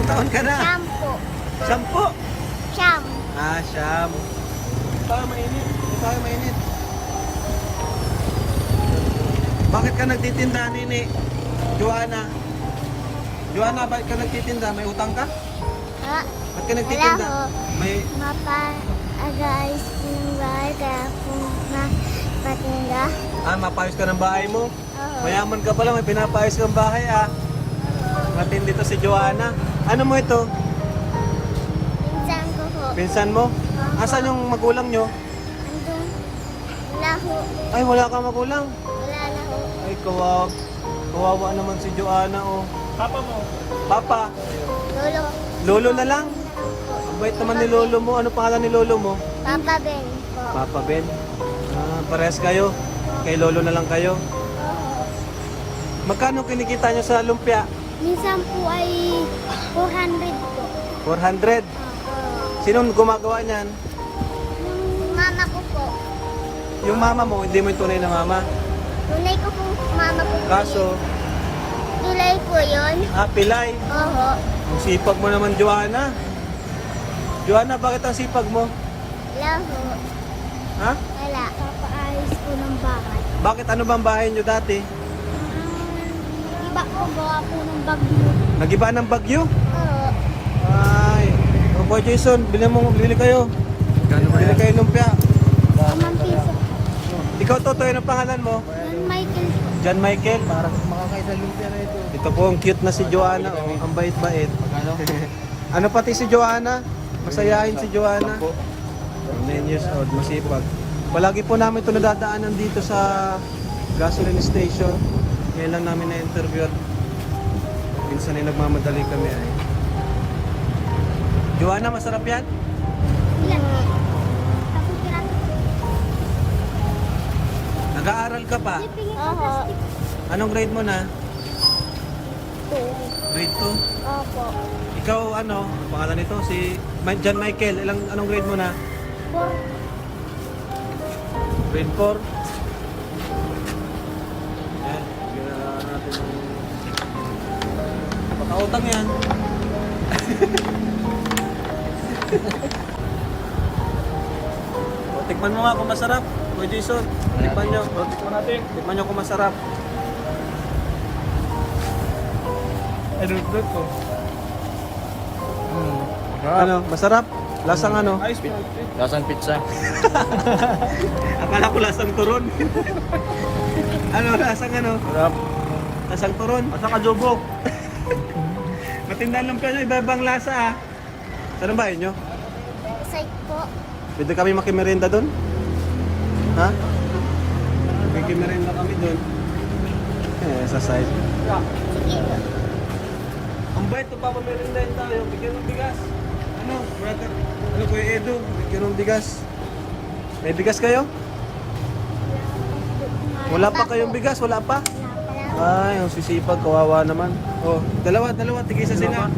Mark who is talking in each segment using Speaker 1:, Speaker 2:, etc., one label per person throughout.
Speaker 1: taon ka na?
Speaker 2: Shampoo.
Speaker 1: 10.
Speaker 2: Sham.
Speaker 1: Ah, siyam. Tayo mainit. Tayo mainit. Bakit ka nagtitinda, Nini? Joanna? Joanna, bakit ka nagtitinda? May utang ka?
Speaker 2: Ha?
Speaker 1: Bakit ka nagtitinda?
Speaker 2: Wala ho.
Speaker 1: May...
Speaker 2: Mapa-agayos ng bahay kaya kung patinda.
Speaker 1: Ah, mapayos ka ng bahay mo?
Speaker 2: Oo.
Speaker 1: Mayaman ka pala, may pinapayos kang bahay ah. Matindi to si Joanna. Ano mo ito?
Speaker 2: Pinsan ko ho.
Speaker 1: Pinsan mo? Asan yung magulang nyo?
Speaker 2: Andun. Wala ho.
Speaker 1: Ay, wala ka magulang.
Speaker 2: Wala na ho.
Speaker 1: Ay, kawawa naman si Joanna oh. Papa mo? Papa?
Speaker 2: Lolo.
Speaker 1: Lolo na lang? Ang bait naman ni Lolo mo. Ano pangalan ni Lolo mo?
Speaker 2: Papa Ben po.
Speaker 1: Papa Ben. Ah, parehas kayo. Kay Lolo na lang kayo.
Speaker 2: Oo.
Speaker 1: Magkano kinikita nyo sa lumpia?
Speaker 2: Minsan po ay 400 po.
Speaker 1: 400.
Speaker 2: Oo.
Speaker 1: Sinong gumagawa niyan?
Speaker 2: Yung mama ko po.
Speaker 1: Yung mama mo, hindi mo yung tunay na mama.
Speaker 2: Tunay ko po mama ko po.
Speaker 1: Kaso,
Speaker 2: Tulay po yun.
Speaker 1: pilay.
Speaker 2: Oo.
Speaker 1: Ang sipag mo naman, Joanna. Joanna, bakit ang sipag mo?
Speaker 2: Wala ho.
Speaker 1: Ha?
Speaker 2: Wala. Papaayos po ng bahay.
Speaker 1: Bakit ano bang bahay nyo dati?
Speaker 2: Iba po gawa po ng bagyo.
Speaker 1: Nagiba ng bagyo?
Speaker 2: Oo.
Speaker 1: Ay, oh boy Jason, bili kayo. Bili kayo lumpia.
Speaker 2: 5 piso.
Speaker 1: Ikaw, Totoy, ano pangalan mo?
Speaker 2: Yung Michael po.
Speaker 1: John Michael.
Speaker 3: Para makakaisa lumpia na ito.
Speaker 1: Ito po ang cute na si Joanna, oh. Ang bait-bait.
Speaker 3: Magkano?
Speaker 1: Ano pati si Joanna? Masayahin si Joanna. 9
Speaker 3: 10.
Speaker 1: years old, masipag. Palagi po namin ito nadadaanan dito sa gasoline station. Ngayon lang namin na-interview at minsan ay nagmamadali kami ay. Joanna, masarap yan?
Speaker 2: Ilan? Tapos pirata.
Speaker 1: Nag-aaral ka pa?
Speaker 2: Oo.
Speaker 1: Anong grade mo na? Grade 2?
Speaker 2: Opo.
Speaker 1: Ikaw ano? Pangalan nito? Si John Michael. Anong grade mo na?
Speaker 2: 4.
Speaker 1: Grade 4? Yan. Ginawa natin ng... Pakautang yan. O, tikman mo nga kung masarap. Kuya Jason, tikman nyo. O, tikman natin. Tikman nyo kung masarap. Ano ko? Ano? Masarap? Lasang ano?
Speaker 3: Lasang pizza.
Speaker 1: Akala ko lasang turon. Ano? Lasang ano?
Speaker 3: Sarap.
Speaker 1: Lasang turon.
Speaker 3: Lasang adobo.
Speaker 1: Matindaan lang kayo, iba-ibang lasa ah. Saan ang bahay nyo?
Speaker 2: Site po.
Speaker 1: Pwede kami makimerenda doon? Ha? Makimerenda kami doon. Sa side.
Speaker 2: Sige.
Speaker 1: Ang bait, papamerindahin tayo. Bigyan ng bigas. Ano, brother? Ano, Kuya Edo? Bigyan ng bigas. May bigas kayo? Wala pa kayong bigas? Wala pa? Ay, ang sisipag, kawawa naman. Oh, dalawa, tigisa sila.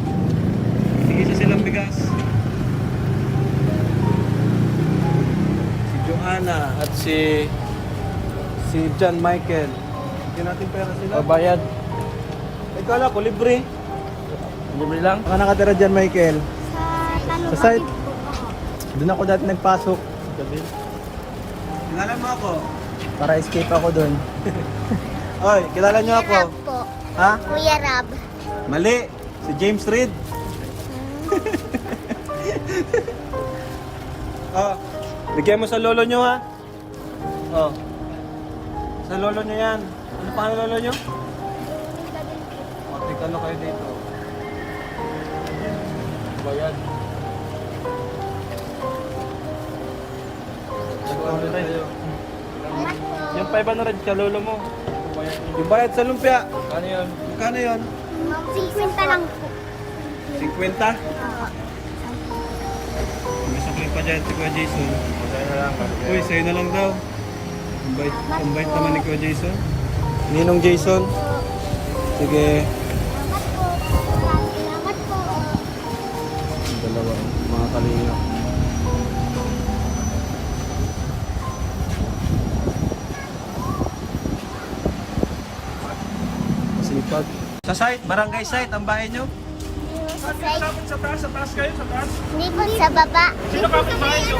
Speaker 1: Tigisa silang bigas. Si Joanna at si John Michael. Bigyan natin pera sila.
Speaker 3: Bayad.
Speaker 1: Ay, kala ko, libre.
Speaker 3: Libre lang.
Speaker 1: Baka nakatira dyan, Michael.
Speaker 2: Sa
Speaker 1: Sa site?
Speaker 2: po. Oo.
Speaker 3: Doon ako dati nagpasok.
Speaker 1: Kilala mo ako?
Speaker 3: Para escape ako doon.
Speaker 1: Oy, kilala niyo
Speaker 2: Kuya
Speaker 1: ako?
Speaker 2: Rab po.
Speaker 1: Ha?
Speaker 2: Kuya Rab.
Speaker 1: Mali. Si James Reid. Oh, bigyan mo sa lolo nyo ha. Oh. Sa lolo nyo yan. Ano pangalan lolo nyo? O, tignan kayo dito.
Speaker 3: Bayad.
Speaker 2: Salamat po.
Speaker 3: Yung 500 ka lolo mo.
Speaker 1: Yung bayad sa lumpia.
Speaker 3: Ano yun?
Speaker 1: Magkano yun?
Speaker 2: 50 lang po.
Speaker 1: 50?
Speaker 2: Oo.
Speaker 1: May sukli pa dyan si Kuya Jason.
Speaker 3: Masaya na lang.
Speaker 1: Uy, sa'yo na lang daw. Ang bait naman ni Kuya Jason. Ninong Jason. Sige.
Speaker 2: Salamat po. Salamat po.
Speaker 1: Dalawa, mga kalingap. Sipag. Sa site, barangay site, ang bahay nyo?
Speaker 2: sa side.
Speaker 1: Sa taas kayo, sa taas.
Speaker 2: Hindi po sa baba.
Speaker 1: Sino kapitbahay nyo?